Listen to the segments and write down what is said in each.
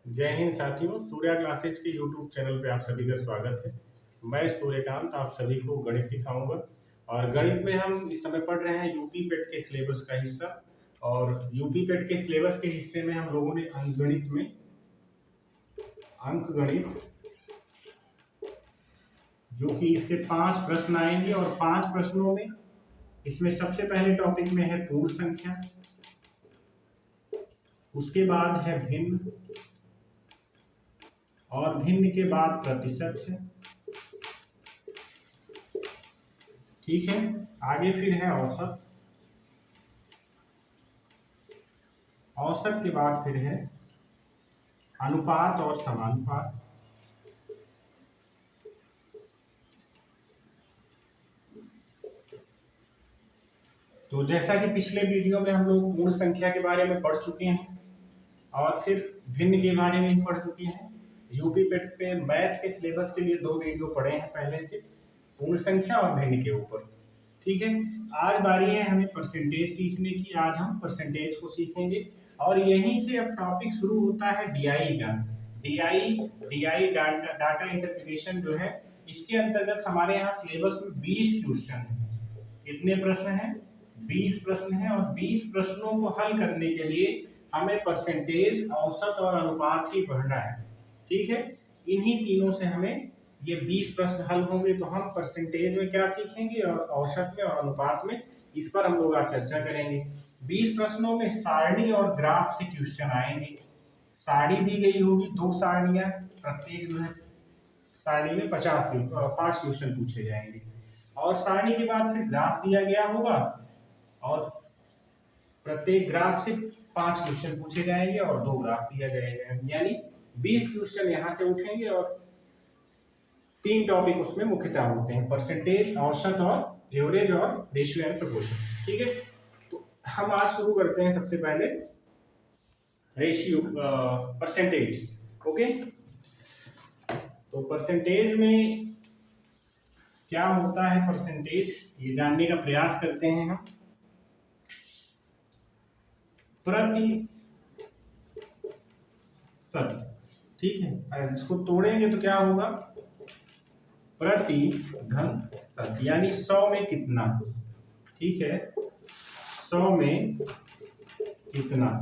जय हिंद साथियों, सूर्या क्लासेज के यूट्यूब चैनल पे आप सभी का स्वागत है। मैं सूर्यकांत आप सभी को गणित सिखाऊंगा। और गणित में हम इस समय पढ़ रहे हैं यूपी पेट के सिलेबस का हिस्सा। और यूपी पेट के सिलेबस के हिस्से में हम लोगों ने अंक गणित जो कि इसके 5 प्रश्न आएंगे, और 5 प्रश्नों में इसमें सबसे पहले टॉपिक में है पूर्ण संख्या, उसके बाद है भिन्न, और भिन्न के बाद प्रतिशत है। ठीक है, आगे फिर है औसत, औसत के बाद फिर है अनुपात और समानुपात, तो जैसा कि पिछले वीडियो में हम लोग पूर्ण संख्या के बारे में पढ़ चुके हैं और फिर भिन्न के बारे में पढ़ चुके हैं। यूपी पेट पे मैथ के सिलेबस के लिए 2 वीडियो पढ़े हैं पहले से, पूर्ण संख्या और भिन्न के ऊपर। ठीक है, आज बारी है हमें परसेंटेज सीखने की। आज हम परसेंटेज को सीखेंगे और यहीं से अब टॉपिक शुरू होता है डीआई का। डीआई डीआई डाटा इंटरप्रिटेशन जो है, इसके अंतर्गत हमारे यहाँ सिलेबस में 20 क्वेश्चन है। कितने प्रश्न हैं? 20 प्रश्न हैं, और 20 प्रश्नों को हल करने के लिए हमें परसेंटेज, औसत और अनुपात ही पढ़ना है। ठीक है, इन्हीं तीनों से हमें ये 20 प्रश्न हल होंगे। तो हम परसेंटेज में क्या सीखेंगे और औसत में और अनुपात में, इस पर हम लोग आज चर्चा करेंगे। 20 प्रश्नों में सारणी और ग्राफ से क्वेश्चन आएंगे। सारणी दी गई होगी, 2 सारणियां, प्रत्येक जो है सारणी में 5 क्वेश्चन पूछे जाएंगे, और सारणी के बाद फिर ग्राफ दिया गया होगा, और प्रत्येक ग्राफ से 5 क्वेश्चन पूछे जाएंगे और 2 ग्राफ दिया जाएगा। यानी 20 क्वेश्चन यहाँ से उठेंगे, और 3 टॉपिक उसमें मुख्यतः होते हैं: परसेंटेज, औसत और एवरेज, और रेशियो एंड प्रोपोर्शन। ठीक है, तो हम आज शुरू करते हैं सबसे पहले रेशियो, परसेंटेज। ओके, तो परसेंटेज में क्या होता है, परसेंटेज ये जानने का प्रयास करते हैं हम। प्रतिशत, ठीक है, अगर इसको तोड़ेंगे तो क्या होगा? प्रति घन शत, यानी 100 में कितना। ठीक है, 100 में कितना।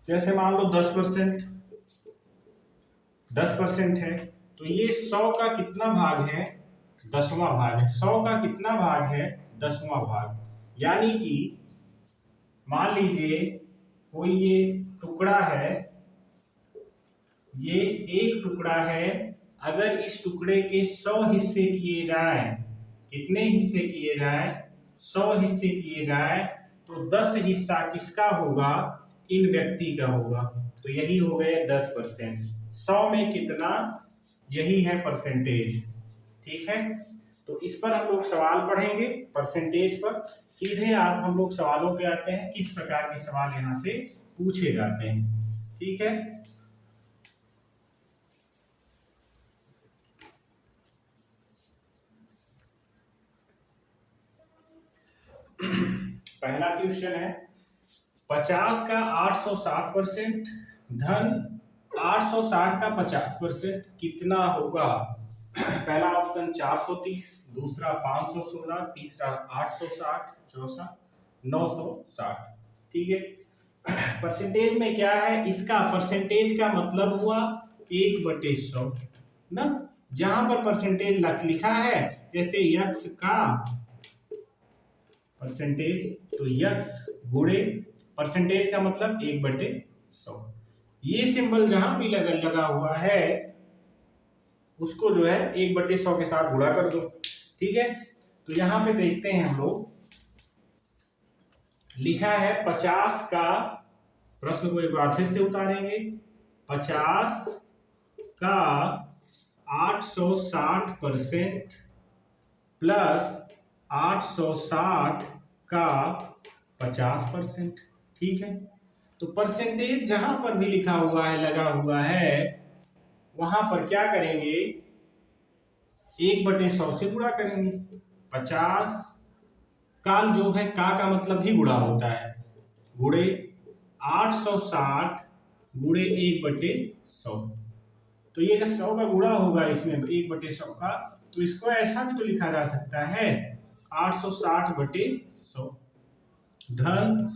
जैसे मान लो 10%, 10% है, तो ये 100 का कितना भाग है? 10वां भाग है। 100 का कितना भाग है? 10वां भाग। यानी कि मान लीजिए कोई ये टुकड़ा है, ये एक टुकड़ा है, अगर इस टुकड़े के 100 हिस्से किए जाए, कितने हिस्से किए जाए? 100 हिस्से किए जाए, तो 10 हिस्सा किसका होगा? इन व्यक्ति का होगा। तो यही हो गए 10%। 100 में कितना, यही है परसेंटेज। ठीक है, तो इस पर हम लोग सवाल पढ़ेंगे परसेंटेज पर। सीधे आप हम लोग सवालों पे आते हैं, किस प्रकार के सवाल यहाँ से पूछे जाते हैं। ठीक है, पहला क्वेश्चन है 50 का 860% धन 860 का 50% कितना होगा? पहला ऑप्शन 430, दूसरा 516, तीसरा 860, चौथा 960। ठीक है, परसेंटेज में क्या है, इसका परसेंटेज का मतलब हुआ 1/100 ना। जहां पर परसेंटेज लिखा है, जैसे यक्स का परसेंटेज, तो यक्स गुणे परसेंटेज का मतलब 1/100। ये सिंबल जहां भी लगा हुआ है, उसको जो है 1/100 के साथ गुणा कर दो। ठीक है, तो यहां पे देखते हैं हम लोग, लिखा है 50 का, प्रश्न को एक बार फिर से उतारेंगे, 50 का 860% प्लस 860 का 50%। ठीक है, तो परसेंटेज जहां पर भी लिखा हुआ है, लगा हुआ है, वहां पर क्या करेंगे? 1/100 से गुणा करेंगे। 50 का जो है, का मतलब ही गुणा होता है, गुणे 860 गुणे 1/100। तो ये जब 100 का गुणा होगा इसमें 1/100 का, तो इसको ऐसा भी तो लिखा जा सकता है 860/100 धन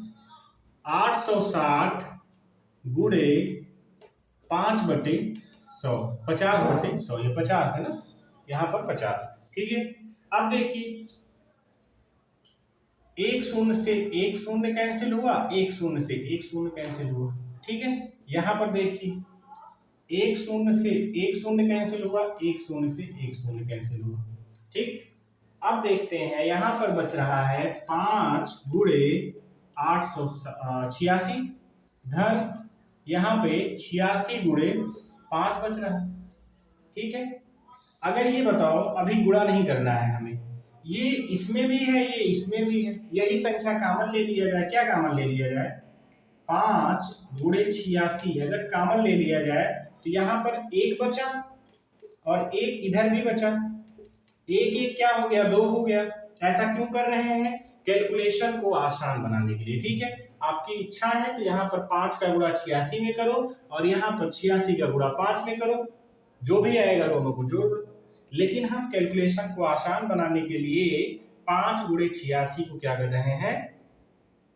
860 गुणे 5/100, 50/100, ये 50 है ना, यहाँ पर 50। ठीक है, अब देखिए एक शून्य से एक शून्य कैंसिल हुआ, एक शून्य से एक शून्य कैंसिल हुआ। ठीक है, यहाँ पर देखिए एक शून्य से एक शून्य कैंसिल हुआ, एक शून्य से एक शून्य कैंसिल हुआ। ठीक, अब देखते हैं यहाँ पर बच रहा है 5 गुणे 886 धन यहाँ पे 86 गुणे 5 बच रहा है। ठीक है, अगर ये बताओ अभी गुणा नहीं करना है हमें, ये इसमें भी है ये इसमें भी है, यही संख्या कॉमन ले लिया जाए। क्या कॉमन ले लिया जाए? 5 गुणे 86 अगर कॉमन ले लिया जाए तो यहाँ पर एक बचा और एक इधर भी बचा, एक एक क्या हो गया, 2 हो गया। ऐसा क्यों कर रहे हैं? कैलकुलेशन को आसान बनाने के लिए। ठीक है, आपकी इच्छा है तो यहाँ पर 5 का गुणा 86 में करो और यहाँ पर 86 का गुणा 5 में करो, जो भी आएगा दोनों को जोड़ लो। लेकिन हम कैलकुलेशन को आसान बनाने के लिए 5 गुणे 86 को क्या कर रहे हैं,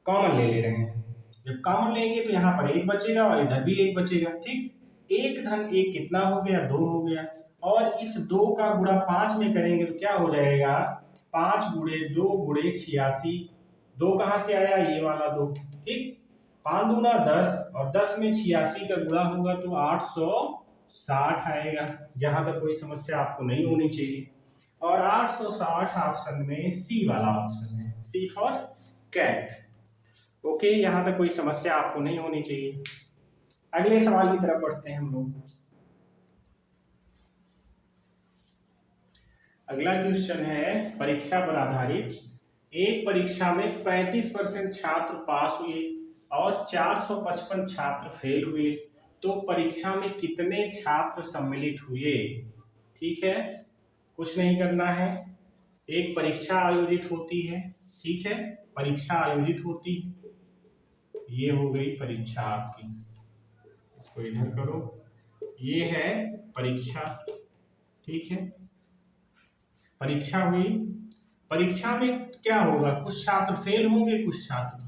कॉमन ले रहे हैं। जब कॉमन लेंगे तो यहाँ पर एक बचेगा और इधर भी एक बचेगा। ठीक, एक धन एक कितना हो गया, 2 हो गया, और इस 2 का गुणा 5 में करेंगे तो क्या हो जाएगा, 5 गुणे 2 गुणे 86। 2 कहाँ से आया, ये वाला 2। ठीक, 5 दूना 10 और 10 में 86 का गुणा होगा तो 860 आएगा। यहाँ तक कोई समस्या आपको नहीं होनी चाहिए। और 860 ऑप्शन में सी वाला ऑप्शन है, सी फॉर कैट। ओके, यहाँ तक कोई समस्या आपको नहीं होनी चाहिए। अगले सवाल की तरफ बढ़ते हैं हम लोग। अगला क्वेश्चन है परीक्षा पर आधारित। एक परीक्षा में 35% छात्र पास हुए और 455 छात्र फेल हुए, तो परीक्षा में कितने छात्र सम्मिलित हुए? ठीक है, कुछ नहीं करना है, एक परीक्षा आयोजित होती है। ठीक है, परीक्षा आयोजित होती है, ये हो गई परीक्षा आपकी, इसको इधर करो, ये है परीक्षा। ठीक है, परीक्षा हुई, परीक्षा में क्या होगा, कुछ छात्र फेल होंगे, कुछ छात्र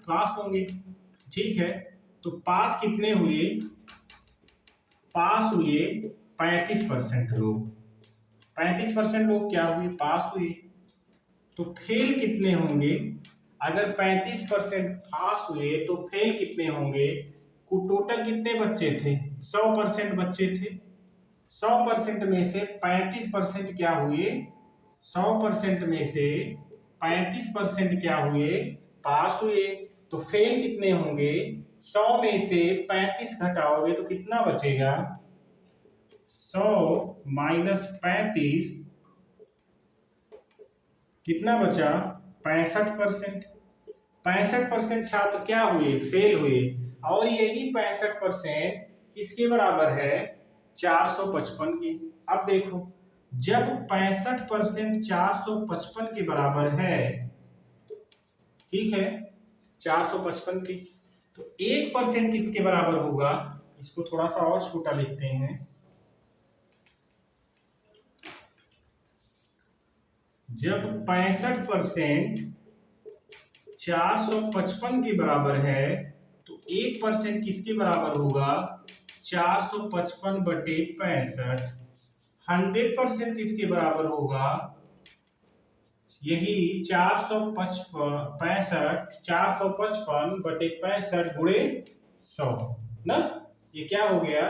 पास होंगे। ठीक है, तो पास कितने हुए, पास हुए 35% लोग, 35% लोग क्या हुए, पास हुए। तो फेल कितने होंगे, अगर 35% पास हुए तो फेल कितने होंगे, टोटल कितने बच्चे थे, 100% बच्चे थे। 100% में से 35% क्या हुए, 100% में से 35% क्या हुए, पास हुए। तो फेल कितने होंगे, 100 में से 35 घटाओगे तो कितना बचेगा, 100 माइनस 35 कितना बचा, 65%। 65% छात्र क्या हुए, फेल हुए, और यही 65% किसके बराबर है, 455 की। अब देखो, जब 65% 455 के बराबर है, ठीक है, 455 की, तो 1% किसके बराबर होगा, इसको थोड़ा सा और छोटा लिखते हैं। जब 65% 455 के बराबर है तो 1% किसके बराबर होगा, 455/65। 100% किसके बराबर होगा, यही 455 गुणे 100 ना, ये क्या हो गया,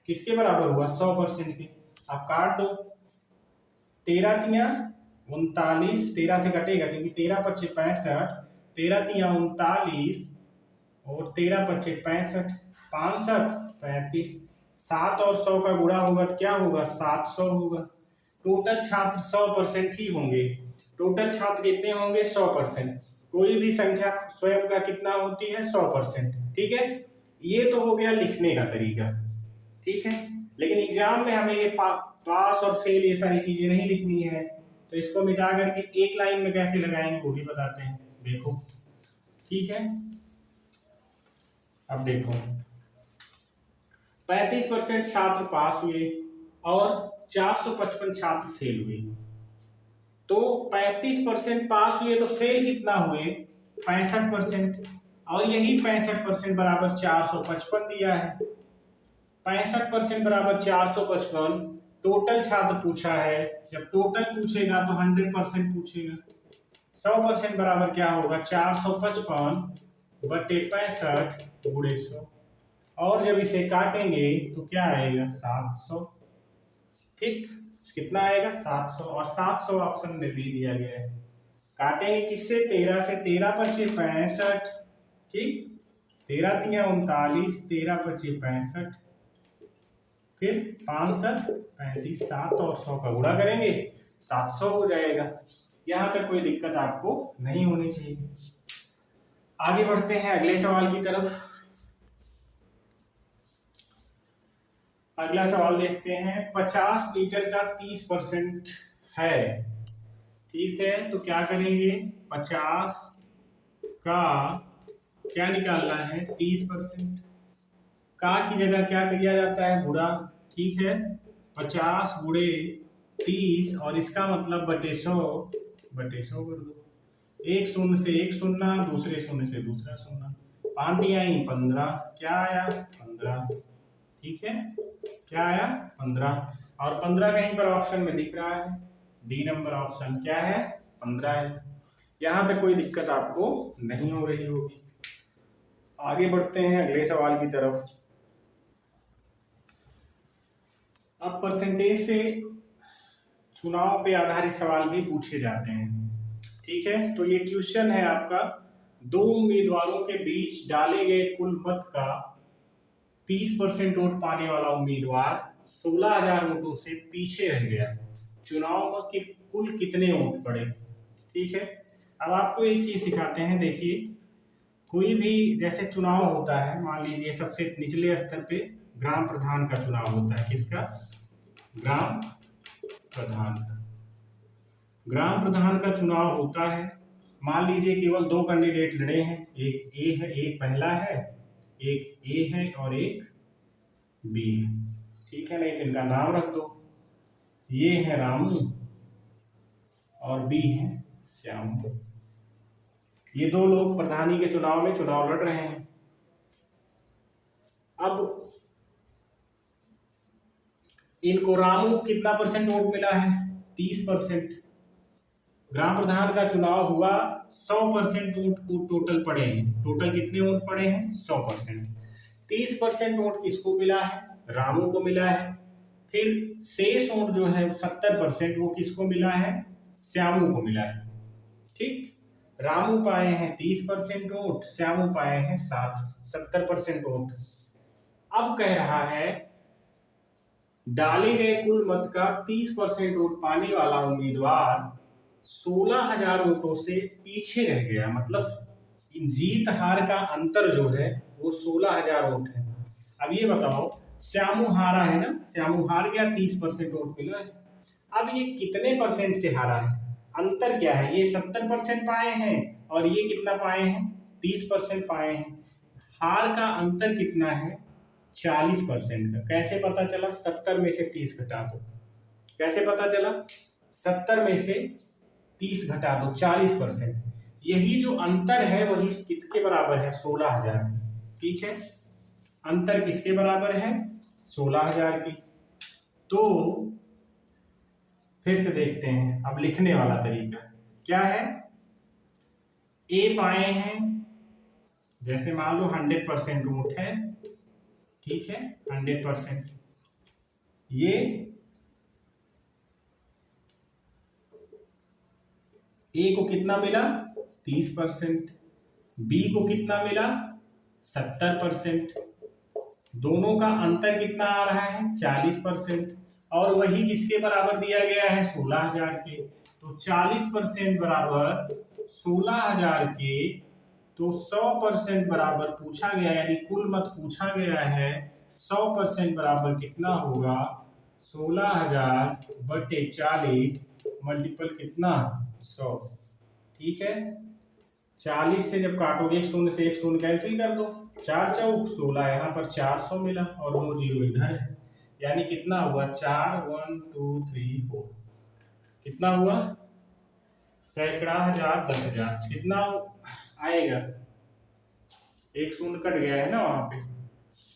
किसके बराबर हुआ, 100% के। आप काट दो, 13 तिया 39, 13 से कटेगा क्योंकि 13 पच्चे 65, 13 तिया 39 और 13 पच्चे 65, 65 35, 7 और 100 का गुणा होगा तो क्या होगा, 700 होगा। टोटल छात्र 100% ही होंगे। टोटल छात्र कितने होंगे, 100%। कोई भी संख्या स्वयं का कितना होती है, 100%। ठीक है, ये तो हो गया लिखने का तरीका। ठीक है, लेकिन एग्जाम में हमें ये पास और फेल ये सारी चीजें नहीं लिखनी है, तो इसको मिटा करके एक लाइन में कैसे लगाएंगे वो भी बताते हैं, देखो। ठीक है, अब देखो 35% छात्र पास हुए और 455 छात्र फेल हुए। तो 35% पास हुए तो फेल कितना हुए? 65%। और यही 65% बराबर 455 दिया है। 65% बराबर 455। टोटल छात्र पूछा है, जब टोटल पूछेगा तो 100% पूछेगा। 100% बराबर क्या होगा? 455 बटे 65 गुणे 100। और जब इसे काटेंगे तो क्या आएगा? 700। ठीक, कितना आएगा? 700। और 700 ऑप्शन में भी दिया गया है। काटेंगे किससे? 13 से। 13 पचे 65। ठीक, 13 तिया 39, 13 पचे 65, फिर 5 7 35, 7 और 100 का गुणा करेंगे 700 हो जाएगा। यहां तक कोई दिक्कत आपको नहीं होनी चाहिए। आगे बढ़ते हैं अगले सवाल की तरफ। अगला सवाल देखते हैं। 50 लीटर का 30% है। ठीक है, तो क्या करेंगे? 50 का क्या निकालना है? 30%। का की जगह क्या किया जाता है? गुणा। ठीक है, 50 गुणे 30 और इसका मतलब बटे 100। बटे 100 कर दो। एक शून्य से एक शून्य, दूसरे शून्य से दूसरा शून्य। 5 दिया 15, क्या आया? 15। ठीक है, क्या आया? 15। और 15 कहीं पर ऑप्शन में दिख रहा है, डी नंबर ऑप्शन क्या है? 15 है। यहां तक कोई दिक्कत आपको नहीं हो रही होगी। आगे बढ़ते हैं अगले सवाल की तरफ। अब परसेंटेज से चुनाव पे आधारित सवाल भी पूछे जाते हैं। ठीक है, तो ये क्वेश्चन है आपका। दो उम्मीदवारों के बीच डाले गए कुल मत का 30% वोट पाने वाला उम्मीदवार 16,000 वोटों से पीछे रह गया। चुनाव में कुल कितने वोट पड़े? ठीक है, अब आपको एक चीज सिखाते हैं। देखिए, कोई भी जैसे चुनाव होता है, मान लीजिए सबसे निचले स्तर पे ग्राम प्रधान का चुनाव होता है। किसका? ग्राम प्रधान का। ग्राम प्रधान का चुनाव होता है। मान लीजिए केवल दो कैंडिडेट लड़े हैं, एक ए है, एक पहला है, एक ए है और एक बी है। ठीक है, नहीं तो इनका नाम रख दो। ये है रामू और बी है श्यामू। ये दो लोग प्रधानी के चुनाव में चुनाव लड़ रहे हैं। अब इनको रामू कितना परसेंट वोट मिला है? 30%। ग्राम प्रधान का चुनाव हुआ, 100% वोट को टोटल पड़े हैं। टोटल कितने वोट पड़े हैं? 100%। 30% वोट किसको मिला है? रामू को मिला है। फिर शेष वोट जो है 70% वो किसको मिला है? श्यामू को मिला है। ठीक, रामू पाए हैं 30% वोट, श्यामू पाए हैं 70% वोट। अब कह रहा है डाले गए कुल मत का 30% वोट पाने वाला उम्मीदवार 16,000 वोटों से पीछे रह गया। मतलब जीत हार का अंतर जो है वो 16,000 वोट है। अब ये बताओ, श्यामू हारा है ना, श्यामू हार गया, 30% वोट मिला है। अब ये कितने परसेंट से हारा है? अंतर क्या है? ये 70% पाए हैं और ये कितना पाए हैं? 30% पाए हैं। हार का अंतर कितना है? 40% का। कैसे पता चला? 70 में से 30 घटा दो। कैसे पता चला? 70 में से 30 घटा दो, 40%। यही जो अंतर है वही किसके बराबर है? 16,000। ठीक है, अंतर किसके बराबर है? 16,000 की। तो फिर से देखते हैं, अब लिखने वाला तरीका क्या है। ए पाए हैं, जैसे मान लो 100% वोट है। ठीक है, 100%। ये ए को कितना मिला? 30%। बी को कितना मिला? 70%। दोनों का अंतर कितना आ रहा है? 40%। और वही किसके बराबर दिया गया है? 16,000 के। तो 40% बराबर 16,000 के। तो 100% बराबर पूछा गया, यानी कुल मत पूछा गया है। 100% बराबर कितना होगा? 16,000 बटे 40 मल्टीपल कितना? 100। ठीक है, 40 से जब काटोगे, एक शून्य से एक शून्य कैंसिल कर दो, 4 चौक 16, यहाँ पर 400 मिला और 2 जीरो इधर है, यानी कितना हुआ 4 1 2 3 4, कितना हुआ सैकड़ा, हजार, 10,000, कितना आएगा, एक शून्य कट गया है ना वहां पे,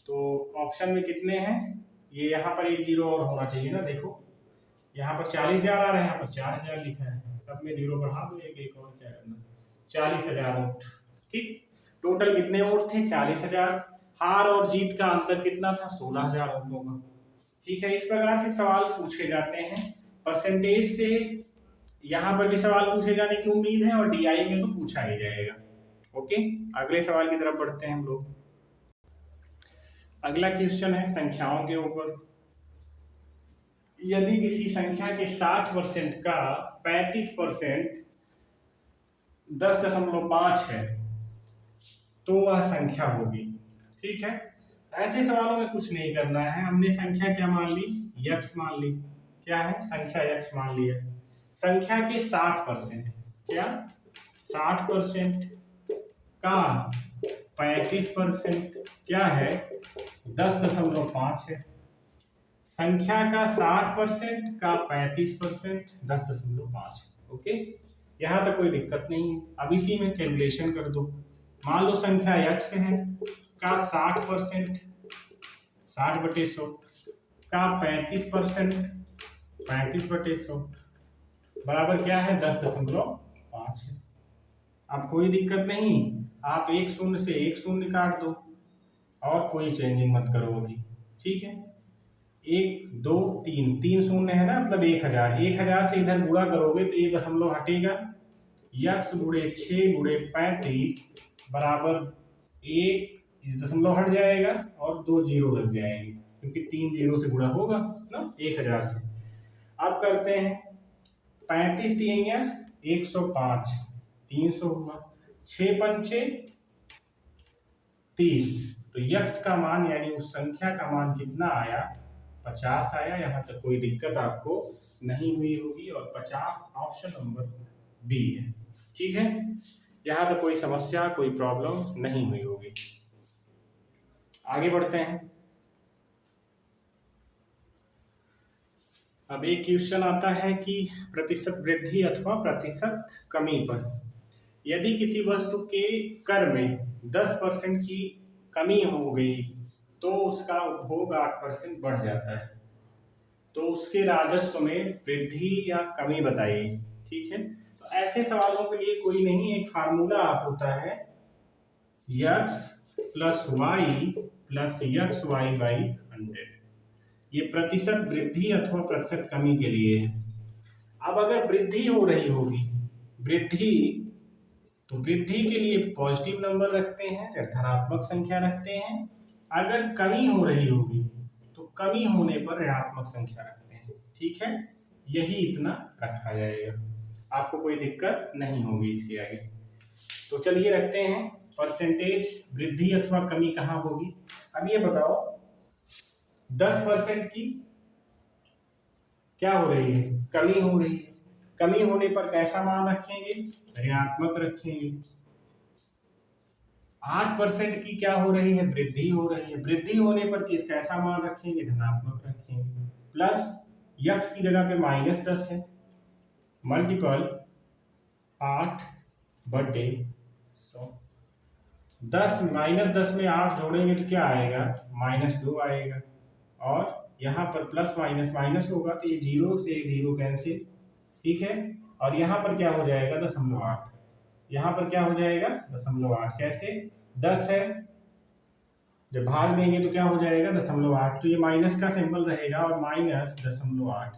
तो ऑप्शन में कितने हैं, ये यहाँ पर एक जीरो और होना चाहिए ना, देखो यहाँ पर 40,000 आ रहा है, यहाँ पर 4,000 लिखा है, सब में जीरो बढ़ा दो, एक और क्या करना, 40,000 वोट। ठीक, टोटल कितने वोट थे 40,000, हार और जीत का अंतर कितना था 16,000 वोटों का। ठीक है, इस प्रकार से सवाल पूछे जाते हैं। परसेंटेज से यहाँ पर भी सवाल पूछे जाने की उम्मीद है और डीआई में तो पूछा ही जाएगा। ओके, अगले सवाल की तरफ बढ़ते हैं हम लोग। अगला क्वेश्चन है संख्याओं के ऊपर। यदि किसी संख्या के 60% का 35% 10.5 है तो वह संख्या होगी। ठीक है, ऐसे सवालों में कुछ नहीं करना है, हमने संख्या क्या मान ली, यक्स मान ली, क्या है संख्या यक्स मान लिया। संख्या के 60%, क्या 60% का 35% क्या है 10.5 है। संख्या का 60% का 35% 10.5। ओके, यहां तक कोई दिक्कत नहीं है। अब इसी में कैलकुलेशन कर दो। मान लो संख्या x है का 60%, 60/100 का 35% 35/100 बराबर क्या है 10.5 है। अब कोई दिक्कत नहीं, आप एक शून्य से एक शून्य काट दो और कोई चेंजिंग मत करो अभी। ठीक है, 1 2 3 3 शून्य है ना, मतलब 1000, 1000 से इधर गुणा करोगे तो ये दशमलव हटेगा, यक्स गुणे 6 गुणे 35 बराबर 1 दशमलव हट जाएगा और 2 जीरो लग जाएंगे, क्योंकि 3 जीरो से गुणा होगा ना 1000 से। अब करते हैं 35 दिएंगे 105, 300 हुआ, 6 पंचे 30, तो यक्स का मान यानी उस संख्या का मान कितना आया 50 आया। यहाँ तक कोई दिक्कत आपको नहीं हुई होगी और 50 ऑप्शन नंबर बी है। ठीक है, यहाँ तक कोई समस्या कोई प्रॉब्लम नहीं हुई होगी। आगे बढ़ते हैं। अब एक क्वेश्चन आता है कि प्रतिशत वृद्धि अथवा प्रतिशत कमी पर, यदि किसी वस्तु के कर में 10% की कमी हो गई तो उसका उपभोग 8% बढ़ जाता है, तो उसके राजस्व में वृद्धि या कमी बताइए। ठीक है, तो ऐसे सवालों के लिए कोई नहीं, एक फार्मूला होता है x plus y plus x y by 100, ये प्रतिशत वृद्धि अथवा प्रतिशत कमी के लिए है। अब अगर वृद्धि हो रही होगी, वृद्धि, तो वृद्धि के लिए पॉजिटिव नंबर रखते हैं या धनात्मक संख्या रखते हैं। अगर कमी हो रही होगी तो कमी होने पर ऋणात्मक संख्या रखते हैं। ठीक है, यही इतना रखा जाएगा, आपको कोई दिक्कत नहीं होगी इसके आगे। तो चलिए रखते हैं परसेंटेज वृद्धि अथवा कमी कहाँ होगी। अब ये बताओ 10% की क्या हो रही है, कमी हो रही है, कमी होने पर कैसा मान रखेंगे, ऋणात्मक रखेंगे। 8% की क्या हो रही है, वृद्धि हो रही है, वृद्धि होने पर किस कैसा मान रखेंगे, धनात्मक रखेंगे। प्लस यक्स की जगह पे -10 है, मल्टीपल 8/100, 10 -10 में 8 जोड़ेंगे तो क्या आएगा -2 आएगा, और यहाँ पर प्लस माइनस माइनस होगा तो ये जीरो से जीरो कैंसिल। ठीक है, और यहाँ पर क्या हो जाएगा 0.8, यहाँ पर क्या हो जाएगा 0.8, कैसे 10 है जब भाग देंगे तो क्या हो जाएगा 0.8, तो ये माइनस का सिंबल रहेगा और -0.8,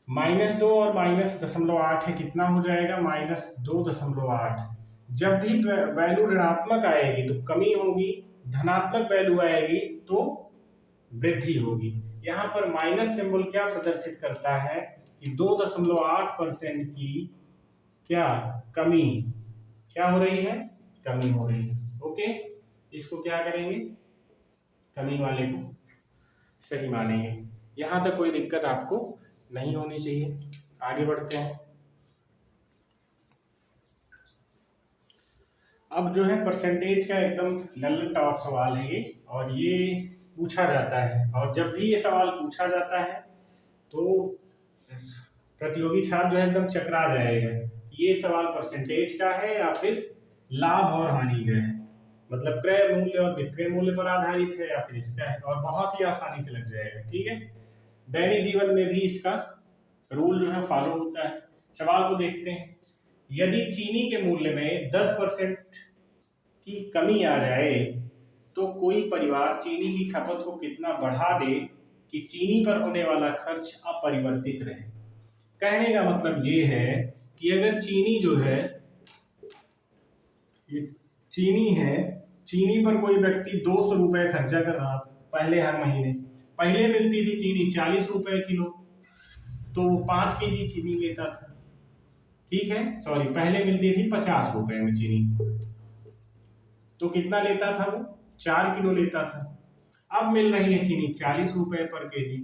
-2 और -0.8 है, कितना हो जाएगा -2.8। जब भी वैल्यू ऋणात्मक आएगी तो कमी होगी, धनात्मक वैल्यू आएगी तो वृद्धि होगी। यहाँ पर माइनस सिंबल क्या प्रदर्शित करता है कि 2.8% की क्या कमी, क्या हो रही है, कमी हो रही है। ओके, इसको क्या करेंगे, कमी वाले को सही मानेंगे। यहाँ तक कोई दिक्कत आपको नहीं होनी चाहिए। आगे बढ़ते हैं। अब जो है परसेंटेज का एकदम लल्लन टॉप सवाल है ये, और ये पूछा जाता है, और जब भी ये सवाल पूछा जाता है तो प्रतियोगी छात्र जो है एकदम चकरा जाएगा। ये सवाल परसेंटेज का है या फिर लाभ और हानि का है, मतलब क्रय मूल्य और विक्रय मूल्य पर आधारित है या फिर इसका है, और बहुत ही आसानी से लग जाएगा। ठीक है, दैनिक जीवन में भी इसका रूल जो है फॉलो होता है। सवाल को देखते हैं। यदि चीनी के मूल्य में 10% की कमी आ जाए तो कोई परिवार चीनी की खपत को कितना बढ़ा दे कि चीनी पर होने वाला खर्च अपरिवर्तित रहे। कहने का मतलब ये है कि अगर चीनी जो है, ये चीनी है, चीनी पर कोई व्यक्ति 200 रुपए खर्चा कर रहा था पहले, हर महीने पहले मिलती थी चीनी 40 रुपए किलो, तो वो 5 केजी चीनी लेता था। ठीक है, सॉरी, पहले मिलती थी 50 रुपए में चीनी, तो कितना लेता था वो, 4 किलो लेता था। अब मिल रही है चीनी 40 रुपए पर केजी।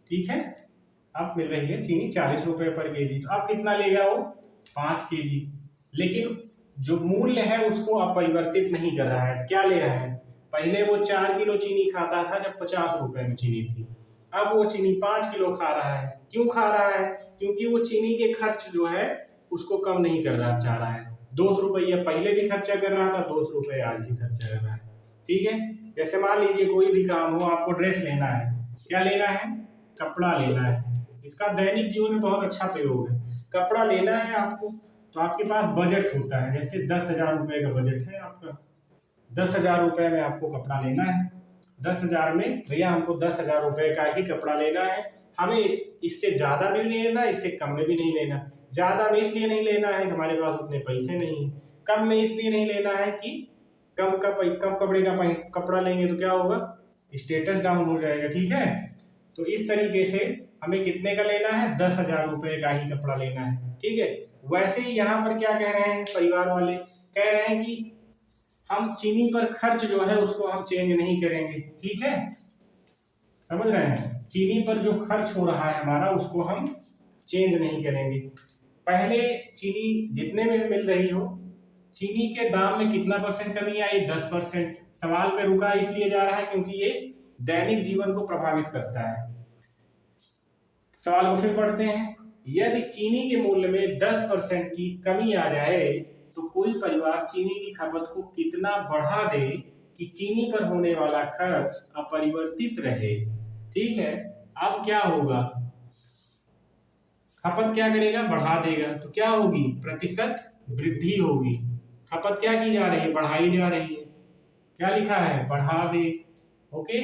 ठीक है, अब मिल रही है चीनी 40 रुपए पर केजी, तो अब कितना लेगा वो, 5 केजी। लेकिन जो मूल्य है उसको अपरिवर्तित नहीं कर रहा है। क्या ले रहा है, पहले वो 4 किलो चीनी खाता था जब 50 रुपए में चीनी थी, अब वो चीनी 5 किलो खा रहा है। क्यों खा रहा है, क्योंकि वो चीनी के खर्च जो है उसको कम नहीं कर रहा चाह रहा है। 200 रुपये पहले भी खर्चा कर रहा था, 200 रुपये आज भी खर्चा कर रहा है। ठीक है, जैसे मान लीजिए कोई भी काम हो, आपको ड्रेस लेना है, क्या लेना है, कपड़ा लेना है। इसका दैनिक जीवन में बहुत अच्छा प्रयोग है। कपड़ा लेना है आपको, तो आपके पास बजट होता है, जैसे 10,000 रुपए का बजट है आपका, 10,000 रुपए में आपको कपड़ा लेना है। 10,000 में भैया हमको 10,000 रुपए का ही कपड़ा लेना है, हमें इससे ज्यादा भी नहीं लेना, इससे कम में भी नहीं लेना। ज्यादा में इसलिए नहीं लेना है कि हमारे पास उतने पैसे नहीं, कम में इसलिए नहीं लेना है कि कम कपड़े का कपड़ा लेंगे तो क्या होगा, स्टेटस डाउन हो जाएगा। ठीक है, तो इस तरीके से हमें कितने का लेना है, 10,000 रुपए का ही कपड़ा लेना है। ठीक है, वैसे ही यहाँ पर क्या कह रहे हैं परिवार वाले, कह रहे हैं कि हम चीनी पर खर्च जो है उसको हम चेंज नहीं करेंगे। ठीक है, समझ रहे हैं, चीनी पर जो खर्च हो रहा है हमारा उसको हम चेंज नहीं करेंगे। पहले चीनी जितने में मिल रही हो, चीनी के दाम में कितना परसेंट कमी आई, 10%। सवाल पे रुका इसलिए जा रहा है क्योंकि ये दैनिक जीवन को प्रभावित करता है। सवाल को फिर पढ़ते हैं। यदि चीनी के मूल्य में 10% की कमी आ जाए तो कोई परिवार चीनी की खपत को कितना बढ़ा दे कि चीनी पर होने वाला खर्च अपरिवर्तित रहे। ठीक है, अब क्या होगा, खपत क्या करेगा, बढ़ा देगा, तो क्या होगी, प्रतिशत वृद्धि होगी। खपत क्या की जा रही है, बढ़ाई जा रही है। क्या लिखा है, बढ़ा दे। ओके,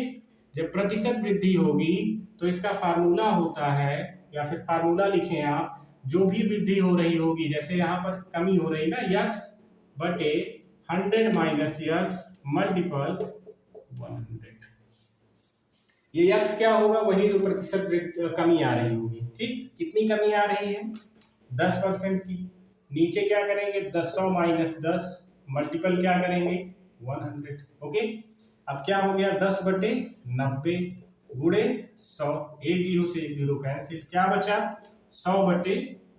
जब प्रतिशत वृद्धि होगी तो इसका फार्मूला होता है, या फिर फार्मूला लिखें आप, जो भी वृद्धि हो रही होगी, जैसे यहाँ पर कमी हो रही ना, यक्स बटे 100 माइनस यक्स मल्टीपल 100। ये यक्स क्या होगा, वही जो प्रतिशत कमी आ रही होगी। ठीक, कितनी कमी आ रही है, 10% की। नीचे क्या करेंगे, 100 माइनस 10 मल्टीपल क्या करेंगे, 100। ओके, अब क्या हो गया, 10 बटे 90 गुणे 100, एक जीरो से एक जीरो कैंसिल, क्या बचा, 100 बटे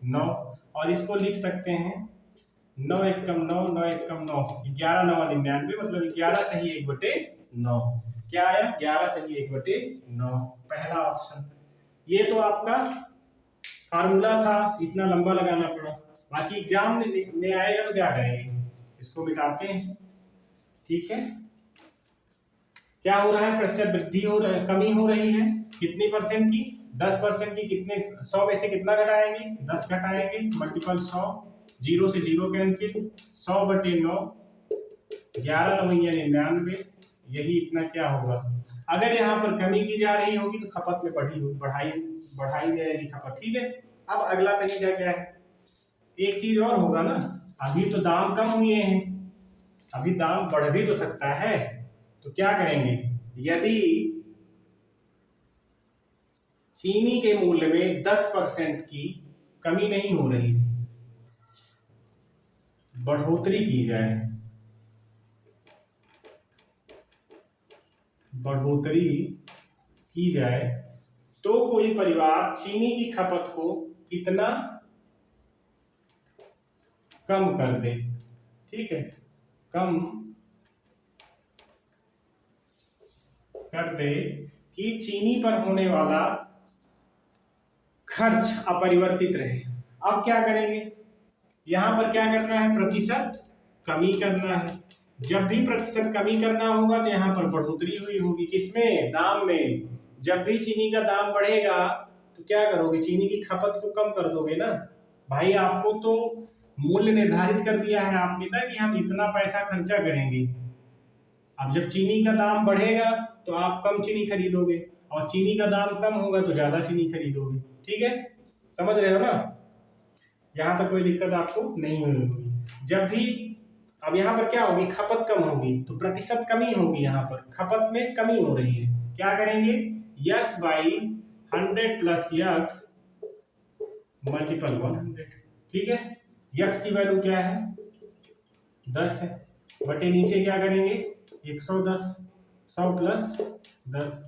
9। और इसको लिख सकते हैं 9 एकम 9, 9 एकम 9, 11 9 99, मतलब 11 सही 1 बटे 9। क्या आया, 11 सही 1 बटे 9, पहला ऑप्शन। ये तो आपका फार्मूला था, इतना लंबा लगाना पड़ा। बाकी एग्जाम में आएगा तो क्या करेंगे, इसको मिटाते हैं। ठीक है, क्या हो रहा है, प्रतिशत वृद्धि हो रहा है, कमी हो रही है, कितनी परसेंट की, 10% की। कितने, 100 में से कितना घटाएंगे, 10 घटाएंगे, मल्टीपल 100, जीरो से जीरो कैंसिल, 100 बटे 9, 11 9 99, यही इतना क्या होगा। अगर यहाँ पर कमी की जा रही होगी तो खपत में बढ़ाई जाएगी खपत। ठीक है, अब अगला तरीका क्या है, एक चीज और होगा ना, अभी तो दाम कम हुए हैं, अभी दाम बढ़ भी तो सकता है, तो क्या करेंगे, यदि चीनी के मूल्य में 10% की कमी नहीं हो रही, बढ़ोतरी की जाए, बढ़ोतरी की जाए तो कोई परिवार चीनी की खपत को कितना कम कर दे। ठीक है, कम कर दे कि चीनी पर होने वाला खर्च अपरिवर्तित रहे। अब क्या करेंगे, यहां पर क्या करना है, प्रतिशत कमी करना है। जब भी प्रतिशत कमी करना होगा तो यहां पर बढ़ोतरी हुई होगी, किसमें, दाम में। जब भी चीनी का दाम बढ़ेगा तो क्या करोगे, चीनी की खपत को कम कर दोगे ना भाई। आपको तो मूल्य निर्धारित कर दिया है आपने ना कि हम इतना पैसा खर्चा करेंगे। अब जब चीनी का दाम बढ़ेगा तो आप कम चीनी खरीदोगे, और चीनी का दाम कम होगा तो ज्यादा चीनी खरीदोगे। ठीक है, समझ रहे हो ना, यहां तक कोई दिक्कत आपको नहीं होगी। जब भी, अब यहाँ पर क्या होगी, खपत कम होगी तो प्रतिशत कमी होगी, यहाँ पर खपत में कमी हो रही है। क्या करेंगे, x by 100 plus x multiple 100। ठीक है, यक्स की वैल्यू क्या है, 10 है, बटे नीचे क्या करेंगे, 110, 100 प्लस 10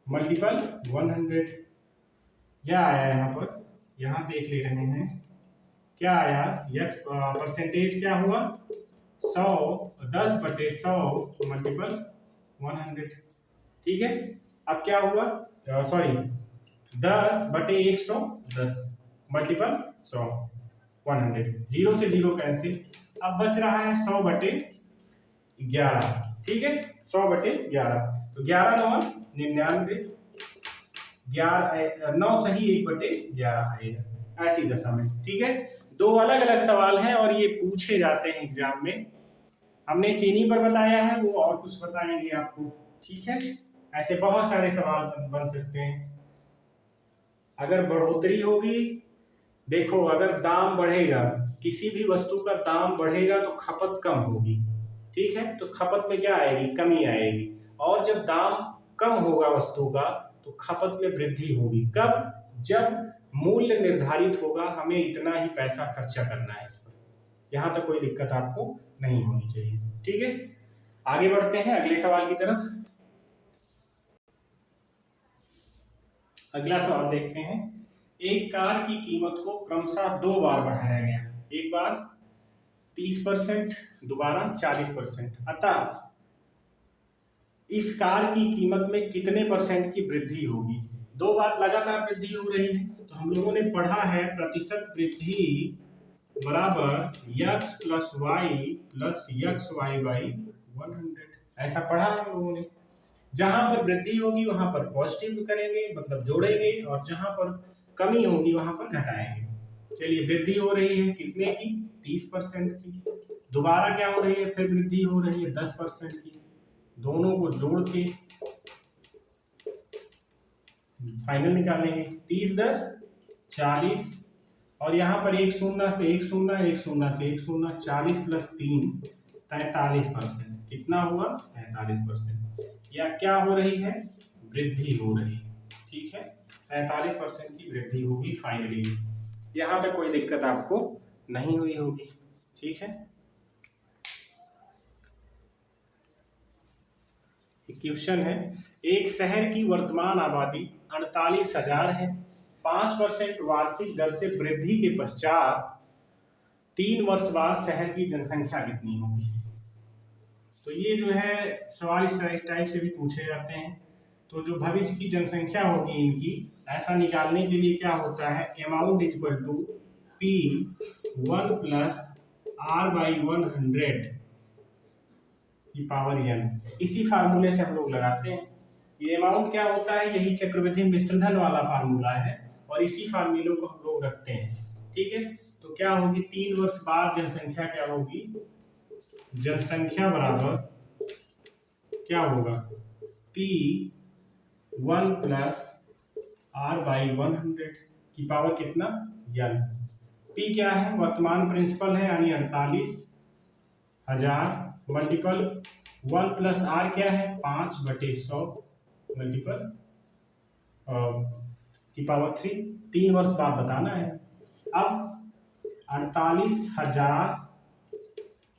मल्टीपल 100। क्या आया यहाँ पर, यहाँ देख ले रहे हैं क्या आया, यक्स परसेंटेज क्या हुआ, 100, 10 बटे 100 मल्टीपल 100। ठीक है, अब क्या हुआ, सॉरी 10 बटे 110 मल्टीपल 100 100, 0 से 0 कैंसिल। अब बच रहा है 100 बटे 11। ठीक है, 100 बटे 11, तो 11 9 99, 9 सही 1 बटे 11 आएगा, ऐसी दशा में। ठीक है, दो अलग अलग सवाल हैं और ये पूछे जाते हैं एग्जाम में। हमने चीनी पर बताया है, वो और कुछ बताएंगे आपको। ठीक है, ऐसे बहुत सारे सवाल बन सकते हैं। अगर बढ़ोतरी होगी, देखो अगर दाम बढ़ेगा, किसी भी वस्तु का दाम बढ़ेगा तो खपत कम होगी। ठीक है, तो खपत में क्या आएगी, कमी आएगी। और जब दाम कम होगा वस्तु का तो खपत में वृद्धि होगी। कब, जब मूल्य निर्धारित होगा, हमें इतना ही पैसा खर्चा करना है इस पर। यहां तक कोई दिक्कत आपको नहीं होनी चाहिए। ठीक है, आगे बढ़ते हैं अगले सवाल की तरफ। अगला सवाल देखते हैं, एक कार की कीमत को क्रमशः 2 बार बढ़ाया गया, एक बार 30%, दोबारा 40%, अतः इस कार की कीमत में कितने परसेंट की वृद्धि होगी। 2 बार लगातार वृद्धि हो रही है, तो हम लोगों ने पढ़ा है प्रतिशत वृद्धि बराबर x plus y plus x y by 100, ऐसा पढ़ा है हम लोगों ने। जहां पर वृद्धि होगी वहां पर पॉजिटिव करेंगे, मतलब जोड़ेंगे, और जहां पर कमी होगी वहां पर घटाएंगे। चलिए, वृद्धि हो रही है कितने की, 30% की। दोबारा क्या हो रही है, फिर वृद्धि हो रही है 10% की। दोनों को जोड़ के फाइनल निकालेंगे, 30 10 40, और यहाँ पर एक शून्य से एक शून्य, एक शून्य से एक शून्य, 40 प्लस 3 43%। कितना हुआ, 43%। या क्या हो रही है, वृद्धि हो रही है। ठीक है, 43% की वृद्धि होगी फाइनली। यहाँ पे कोई दिक्कत आपको नहीं हुई होगी। ठीक है, क्वेश्चन है, एक शहर की वर्तमान आबादी 48,000 है। 5% वार्षिक दर से वृद्धि के पश्चात 3 वर्ष बाद शहर की जनसंख्या कितनी होगी। तो ये जो है सवाल इस टाइप से भी पूछे जाते हैं। तो जो भविष्य की जनसंख्या होगी इनकी, ऐसा निकालने के लिए क्या होता है, amount equal to P1 plus R by 100 की पावर n। इसी फार्मूले से हम लोग लगाते हैं। ये अमाउंट क्या होता है, यही चक्रवृद्धि मिश्रधन वाला फार्मूला है, और इसी फार्मूले को हम लोग रखते हैं। ठीक है, तो क्या होगी, 3 वर्ष बाद जनसंख्या क्या होगी, जनसंख्या बराबर क्या होगा, P1 प्लस R बाई 100 की पावर कितना, n। P क्या है, वर्तमान प्रिंसिपल है, यानी 48,000 मल्टीपल 1 प्लस R क्या है, 5/100 मल्टीपल की पावर 3। 3 वर्ष बाद बताना है। अब 48,000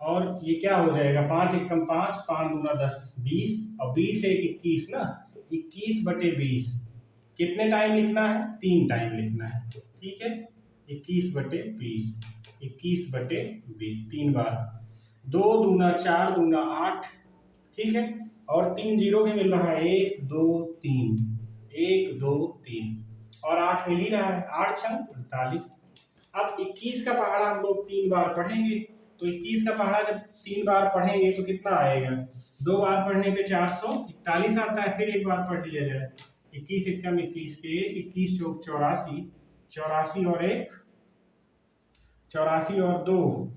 और ये क्या हो जाएगा, 5 एकम 5, 5 दूना 10 20, और 20 एक 21 ना, 21/20। कितने टाइम लिखना है, 3 टाइम लिखना है। ठीक है, 21/20, 21/20 3 बार। 2 दूना 4 दूना 8, ठीक है, और 3 जीरो भी मिल रहा है, 1 2 3, 1 2 3, और 8 मिल ही रहा है, 8 छंग 48। अब 21 का पहाड़ा हम लोग 3 बार पढ़ेंगे, तो 21 का पहाड़ा जब 3 बार पढ़ेंगे तो कितना आएगा, 2 बार पढ़ने पे 441 आता है। फिर एक बार पढ़ लिया जाए, 21 एकम 21 के 21 चौक 84, 84 और 1 84 और 2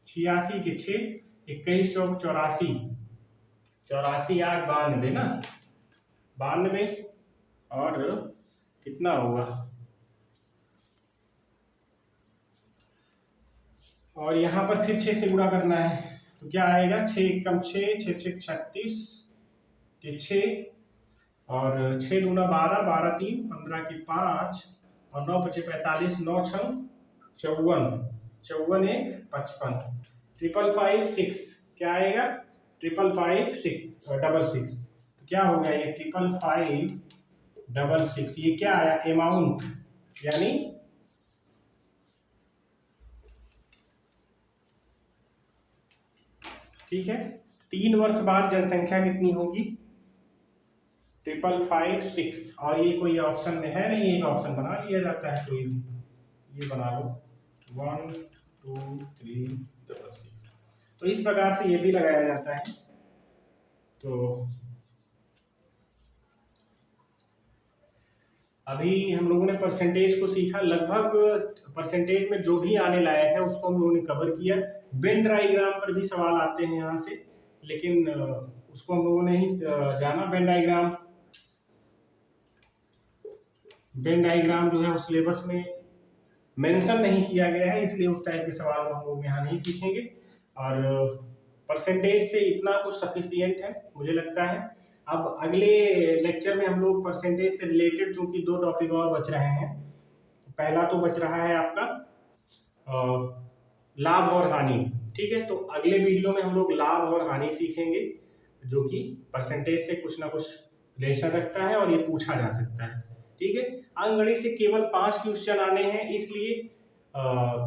86 के 6, 21 चौक 84, 84 8 92 ना, 92, और कितना होगा, और यहाँ पर फिर 6 से गुणा करना है, तो क्या आएगा, 6 एकम 6, 6 6 36 के 6, और 6 दूना 12, 12 3 15 के 5, और 9 5 45, 9 6 54, 54 1 55, 555 6, क्या आएगा, 555 6 तो क्या हो गया ये 555 6, ये क्या आया, अमाउंट, यानी ठीक है। 3 वर्ष बाद जनसंख्या कितनी होगी, 555 6, और ये कोई ऑप्शन में है नहीं, एक ऑप्शन बना लिया जाता है कोई भी, ये बना लो 1 2 3 6, तो इस प्रकार से ये भी लगाया जाता है। तो अभी हम लोगों ने परसेंटेज को सीखा, लगभग परसेंटेज में जो भी आने लायक है उसको हम लोगों ने कवर किया। वेन डायग्राम पर भी सवाल आते हैं यहाँ से, लेकिन उसको हम लोगों ने ही जाना। वेन डायग्राम जो है उस सिलेबस में मेंशन नहीं किया गया है, इसलिए उस टाइप के सवाल हम लोग यहाँ नहीं सीखेंगे। और परसेंटेज से इतना कुछ सफिशियंट है मुझे लगता है। अब अगले लेक्चर में हम लोग परसेंटेज से रिलेटेड चूंकि 2 टॉपिक और बच रहे हैं, पहला तो बच रहा है आपका लाभ और हानि, ठीक है, तो अगले वीडियो में हम लोग लाभ और हानि सीखेंगे, जो कि परसेंटेज से कुछ ना कुछ रिलेशन रखता है और ये पूछा जा सकता है, ठीक है। अंकगणित से केवल 5 क्वेश्चन आने हैं, इसलिए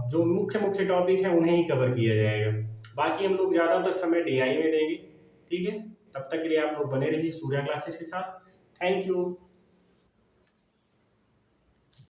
जो मुख्य मुख्य टॉपिक है उन्हें ही कवर किया जाएगा, बाकी हम लोग ज्यादातर समय DI में देंगे, ठीक है। तब तक के लिए आप लोग बने रहिए सूर्या क्लासेस के साथ। Thank you.